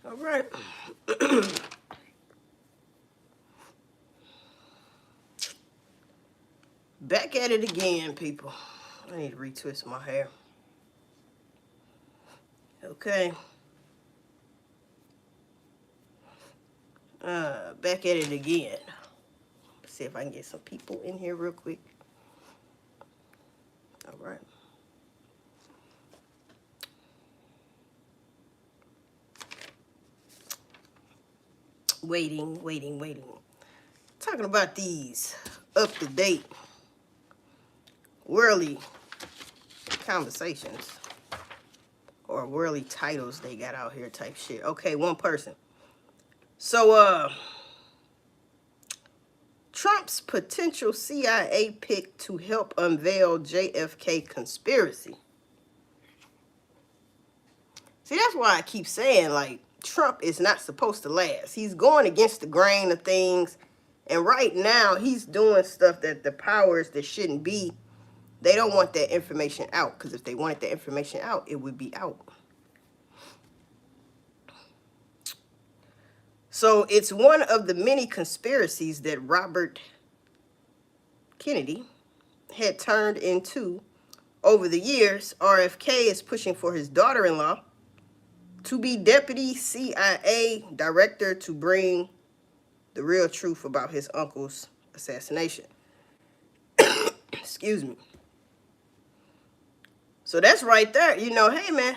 All right. Back at it again, people. I need to retwist my hair. Okay. Back at it again. Let's see if I can get some people in here real quick. All right. Waiting. Talking about these up-to-date worldly conversations or worldly titles they got out here type shit. Okay, one person. So, Trump's potential CIA pick to help unveil JFK conspiracy. See, that's why I keep saying, like, Trump is not supposed to last. He's going against the grain of things. And right now, he's doing stuff that the powers that shouldn't be, they don't want that information out. Because if they wanted that information out, it would be out. So it's one of the many conspiracies that Robert Kennedy had turned into over the years. RFK is pushing for his daughter-in-law to be deputy CIA director to bring the real truth about his uncle's assassination. Excuse me. So that's right there. You know, hey, man,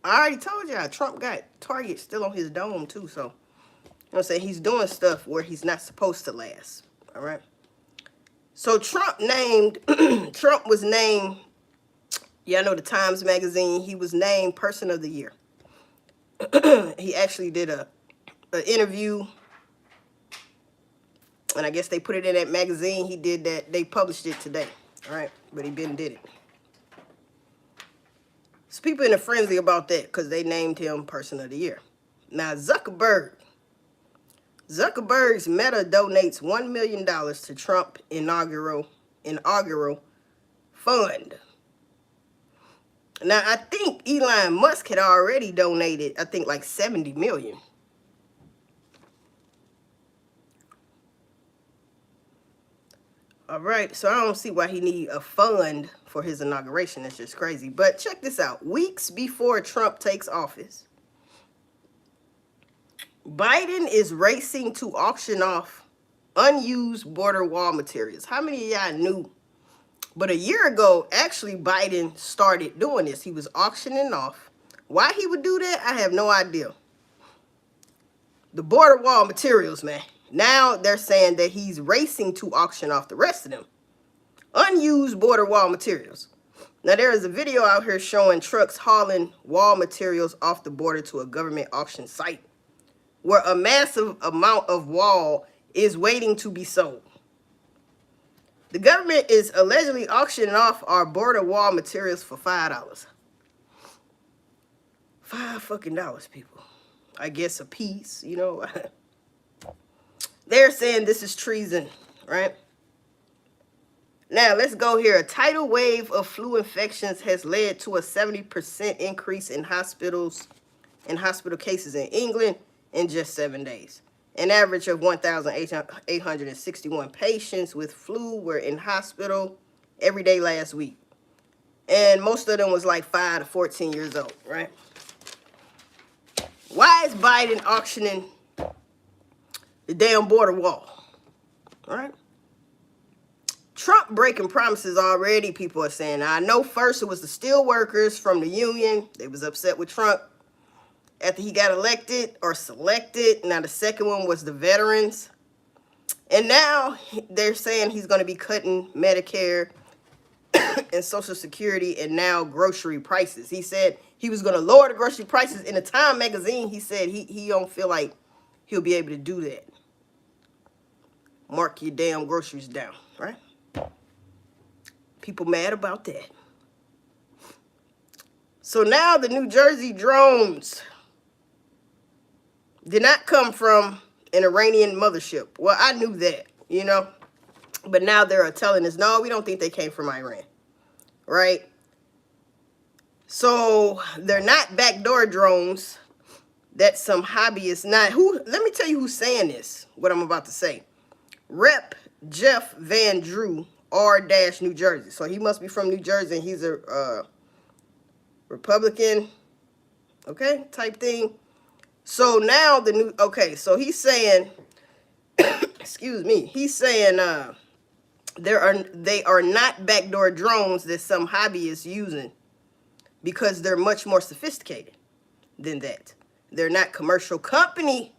I already told y'all Trump got targets still on his dome, too. So, you know what I'm saying? He's doing stuff where he's not supposed to last. All right. So Trump was named, yeah, I know the Times Magazine, he was named Person of the Year. He actually did an interview, and I guess they put it in that magazine. He did that. They published it today, all right? But he did it. So people in a frenzy about that because they named him Person of the Year. Now, Zuckerberg's Meta donates $1 million to Trump inaugural fund. Now, I think Elon Musk had already donated, I think, like $70 million. All right, so I don't see why he need a fund for his inauguration. That's just crazy. But check this out. Weeks before Trump takes office, Biden is racing to auction off unused border wall materials. How many of y'all knew? But a year ago, actually, Biden started doing this. He was auctioning off. Why he would do that, I have no idea. The border wall materials, man. Now they're saying that he's racing to auction off the rest of them. Unused border wall materials. Now there is a video out here showing trucks hauling wall materials off the border to a government auction site where a massive amount of wall is waiting to be sold. The government is allegedly auctioning off our border wall materials for $5. $5 fucking dollars, people. I guess a piece, you know. They're saying this is treason, right? Now, let's go here. A tidal wave of flu infections has led to a 70% increase in hospital cases in England in just 7 days. An average of 1,861 patients with flu were in hospital every day last week. And most of them was like 5 to 14 years old, right? Why is Biden auctioning the damn border wall? All right. Trump breaking promises already, people are saying. Now, I know first it was the steel workers from the union. They was upset with Trump after he got elected or selected. Now, the second one was the veterans. And now they're saying he's going to be cutting Medicare and Social Security and now grocery prices. He said he was going to lower the grocery prices. In the Time magazine, he said he don't feel like he'll be able to do that. Mark your damn groceries down, right? People mad about that. So now the New Jersey drones did not come from an Iranian mothership. Well, I knew that, you know. But now they're telling us, no, we don't think they came from Iran, right? So they're not backdoor drones. that some hobbyists, not who, let me tell you who's saying this, what I'm about to say. Rep Jeff Van Drew, R-New Jersey. So he must be from New Jersey, and he's a Republican, okay, type thing. So now the new, okay, so he's saying, excuse me, he's saying they are not backdoor drones that some hobbyists using, because they're much more sophisticated than that. They're not commercial company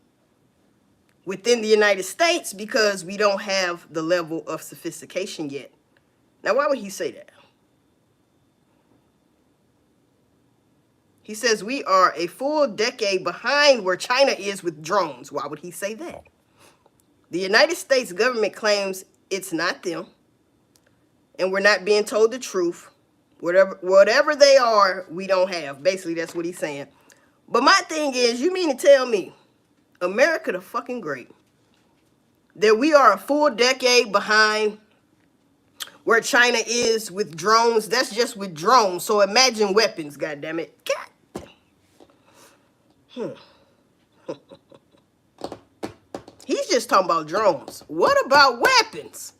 within the United States because we don't have the level of sophistication yet. Now, why would he say that? He says we are a full decade behind where China is with drones. Why would he say that? The United States government claims it's not them, and we're not being told the truth. Whatever they are, we don't have. Basically, that's what he's saying. But my thing is, you mean to tell me, America the fucking great, that we are a full decade behind where China is with drones? That's just with drones. So imagine weapons, goddammit. God. He's just talking about drones. What about weapons?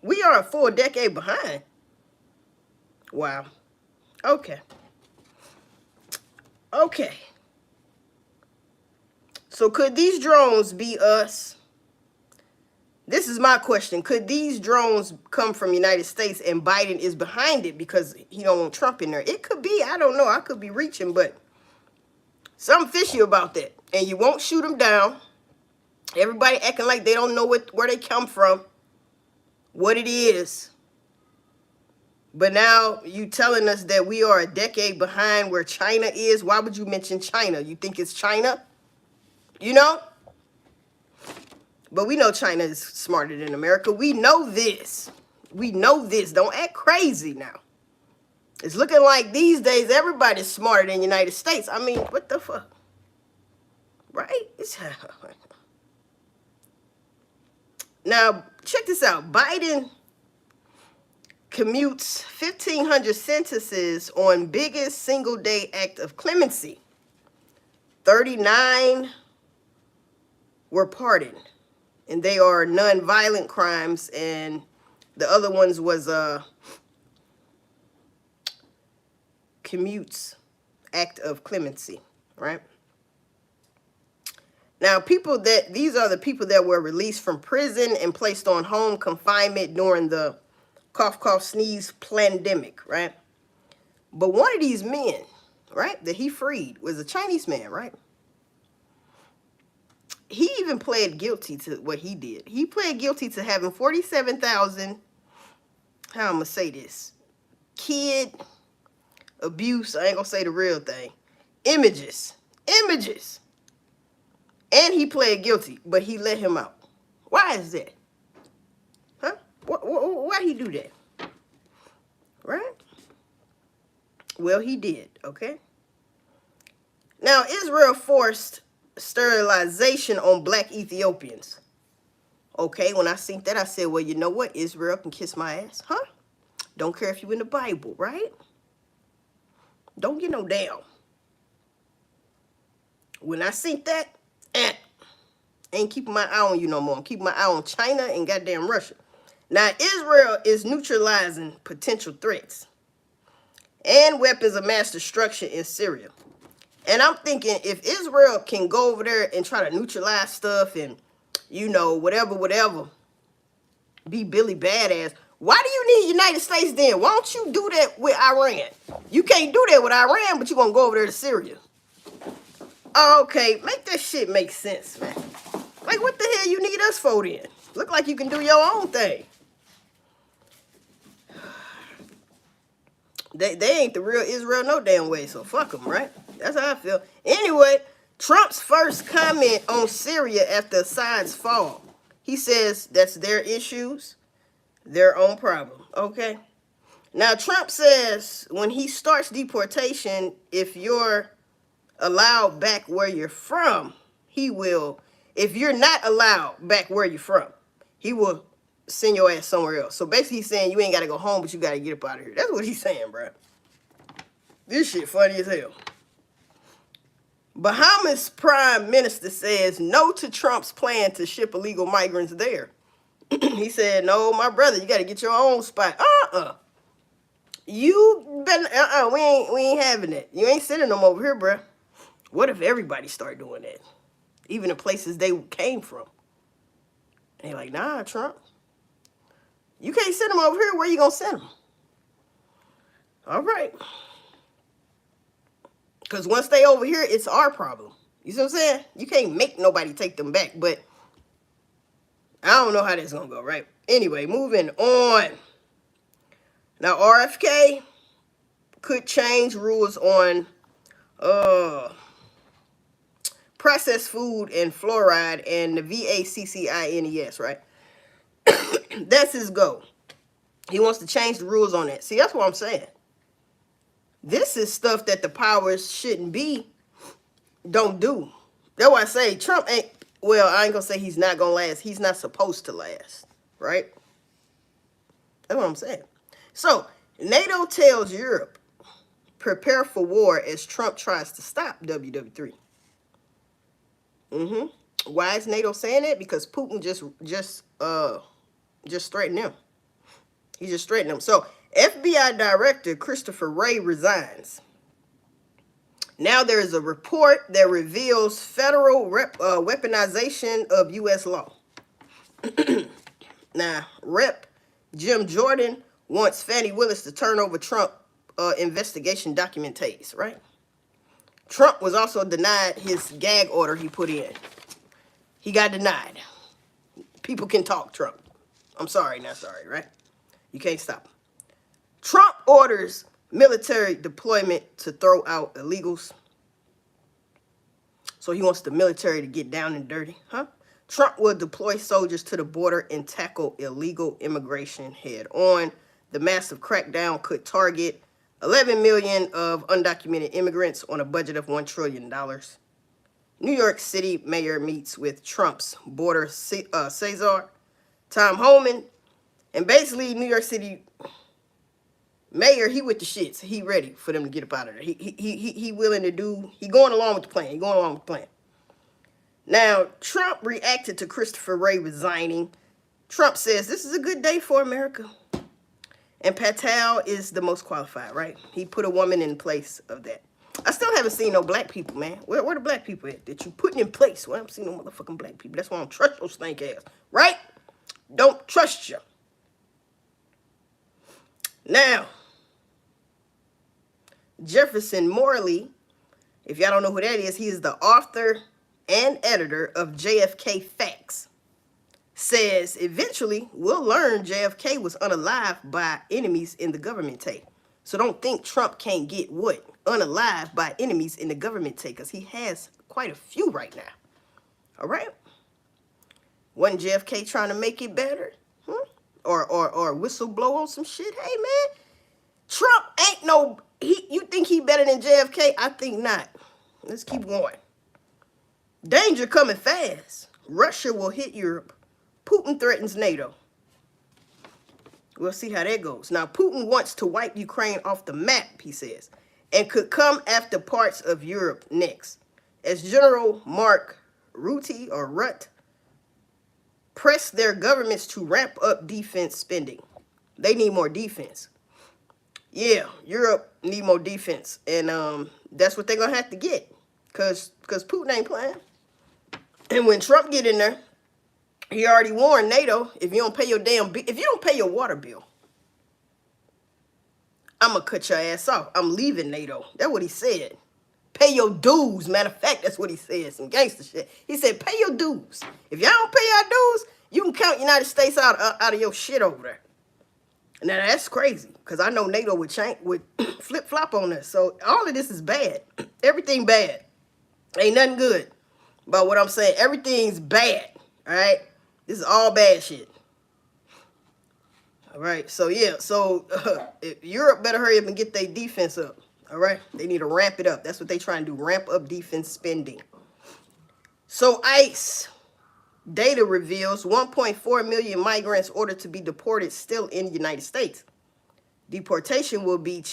We are a full decade behind. Wow. Okay. Okay. So could these drones be us? This is my question. Could these drones come from United States and Biden is behind it because he don't want Trump in there? It could be. I don't know. I could be reaching, but something fishy about that. And you won't shoot them down. Everybody acting like they don't know where they come from, what it is. But now you telling us that we are a decade behind where China is. Why would you mention China? You think it's China? You know? But we know China is smarter than America. We know this. We know this. Don't act crazy now. It's looking like these days everybody's smarter than the United States. I mean, what the fuck? Right? Now, check this out. Biden commutes 1,500 sentences on biggest single-day act of clemency. 39 were pardoned, and they are non-violent crimes, and the other ones was commutes act of clemency, right? Now, these are the people that were released from prison and placed on home confinement during the cough, cough, sneeze pandemic, right? But one of these men, right, that he freed was a Chinese man, right? He even pled guilty to what he did. He pled guilty to having 47,000, how I'm going to say this, kid abuse, I ain't going to say the real thing, images. And he pled guilty, but he let him out. Why is that? Huh? Why he do that? Right? Well, he did, okay? Now, Israel forced sterilization on black Ethiopians. Okay, when I seen that, I said, well, you know what? Israel can kiss my ass, huh? Don't care if you in the Bible, right? Don't get no damn. When I seen that, ain't keeping my eye on you no more. I'm keeping my eye on China and goddamn Russia. Now, Israel is neutralizing potential threats and weapons of mass destruction in Syria. And I'm thinking, if Israel can go over there and try to neutralize stuff and, you know, whatever, be Billy Badass, why do you need United States then? Why don't you do that with Iran? You can't do that with Iran, but you're going to go over there to Syria. Okay, make that shit make sense, man. Like, what the hell you need us for then? Look like you can do your own thing. They ain't the real Israel no damn way, so fuck them, right? That's how I feel. Anyway, Trump's first comment on Syria after Assad's fall. He says that's their issues, their own problem, okay? Now, Trump says when he starts deportation, if you're allowed back where you're from, he will, if you're not allowed back where you're from, he will send your ass somewhere else. So basically he's saying you ain't got to go home, but you got to get up out of here. That's what he's saying, bro. This shit funny as hell. Bahamas Prime Minister says no to Trump's plan to ship illegal migrants there. He said, no, my brother, you got to get your own spot. You been, we ain't having it. You ain't sending them over here, bruh. What if everybody start doing that? Even the places they came from. And they're like, nah, Trump. You can't send them over here. Where you going to send them? All right. Because once they over here, it's our problem. You see what I'm saying? You can't make nobody take them back. But I don't know how that's going to go, right? Anyway, moving on. Now, RFK could change rules on processed food and fluoride and the VACCINES, right? That's his goal. He wants to change the rules on that. See, that's what I'm saying. This is stuff that the powers shouldn't be, don't do. That's why I say Trump ain't, well, I ain't gonna say he's not gonna last. He's not supposed to last, right? That's what I'm saying. So, NATO tells Europe, prepare for war as Trump tries to stop WW3. Why is NATO saying that? Because Putin just threatened him. He just threatened him. So, FBI Director Christopher Wray resigns. Now there is a report that reveals federal weaponization of U.S. law. Now, Rep. Jim Jordan wants Fani Willis to turn over Trump investigation documentations, right? Trump was also denied his gag order he put in. He got denied. People can talk, Trump. I'm sorry, not sorry, right? You can't stop him. Trump orders military deployment to throw out illegals. So he wants the military to get down and dirty, huh? Trump will deploy soldiers to the border and tackle illegal immigration head on. The massive crackdown could target 11 million of undocumented immigrants on a budget of $1 trillion. New York City mayor meets with Trump's border Cesar, Tom Homan, and basically New York City mayor, he with the shits. He ready for them to get up out of there. He willing to do, he going along with the plan. He going along with the plan. Now, Trump reacted to Christopher Wray resigning. Trump says, this is a good day for America. And Patel is the most qualified, right? He put a woman in place of that. I still haven't seen no black people, man. Where the black people at that you putting in place? Well, I haven't seen no motherfucking black people. That's why I don't trust those stank ass, right? Don't trust you. Now, Jefferson Morley, if y'all don't know who that is, he is the author and editor of JFK Facts, says eventually we'll learn JFK was unalived by enemies in the government take. So don't think Trump can't get what? Unalived by enemies in the government take, because he has quite a few right now. All right? Wasn't JFK trying to make it better? Or whistle blow on some shit? Hey, man, Trump ain't no, you think he better than JFK? I think not. Let's keep going. Danger coming fast. Russia will hit Europe. Putin threatens NATO. We'll see how that goes. Now, Putin wants to wipe Ukraine off the map, he says, and could come after parts of Europe next. As General Mark Rutte pressed their governments to ramp up defense spending. They need more defense. Yeah, Europe need more defense. And that's what they're going to have to get. Because Putin ain't playing. And when Trump get in there, he already warned NATO, if you don't pay your damn bill, if you don't pay your water bill, I'm going to cut your ass off. I'm leaving NATO. That's what he said. Pay your dues. Matter of fact, that's what he said. Some gangster shit. He said, pay your dues. If y'all don't pay your dues, you can count United States out of your shit over there. Now, that's crazy, because I know NATO would flip-flop on us. So all of this is bad. Everything bad. Ain't nothing good about what I'm saying. Everything's bad, all right? This is all bad shit. All right, so yeah, Europe better hurry up and get their defense up, all right? They need to ramp it up. That's what they trying to do, ramp up defense spending. So ICE data reveals 1.4 million migrants ordered to be deported still in the United States. Deportation will be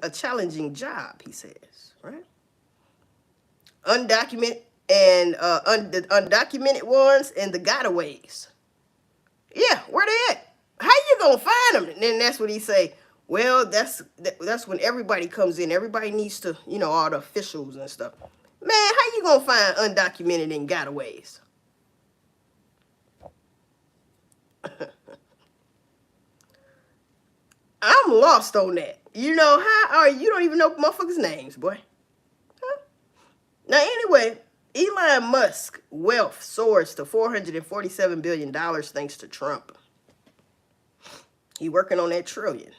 a challenging job, he says, right? undocumented and the undocumented ones and the gotaways. Yeah, where they at? How you gonna find them? And then that's what he say. Well, that's when everybody comes in. Everybody needs to, all the officials and stuff. Man, how you gonna find undocumented and gotaways? I'm lost on that. How are you don't even know motherfuckers' names, boy. Huh? Now anyway, Elon Musk wealth soars to $447 billion thanks to Trump. He working on that trillion.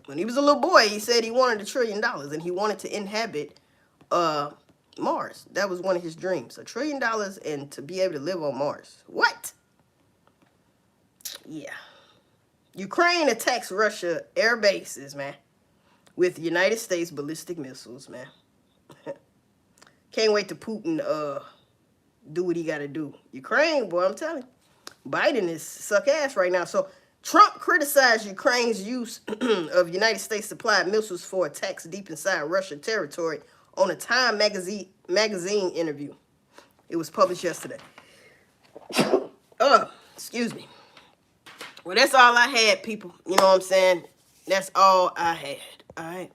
When he was a little boy, he said he wanted $1 trillion and he wanted to inhabit Mars. That was one of his dreams. $1 trillion and to be able to live on Mars. What? Yeah. Ukraine attacks Russia air bases, man, with United States ballistic missiles, man. Can't wait to Putin do what he got to do. Ukraine, boy, I'm telling you. Biden is suck ass right now. So Trump criticized Ukraine's use of United States supplied missiles for attacks deep inside Russian territory on a Time magazine interview. It was published yesterday. Excuse me. Well, that's all I had, people. You know what I'm saying? That's all I had. All right.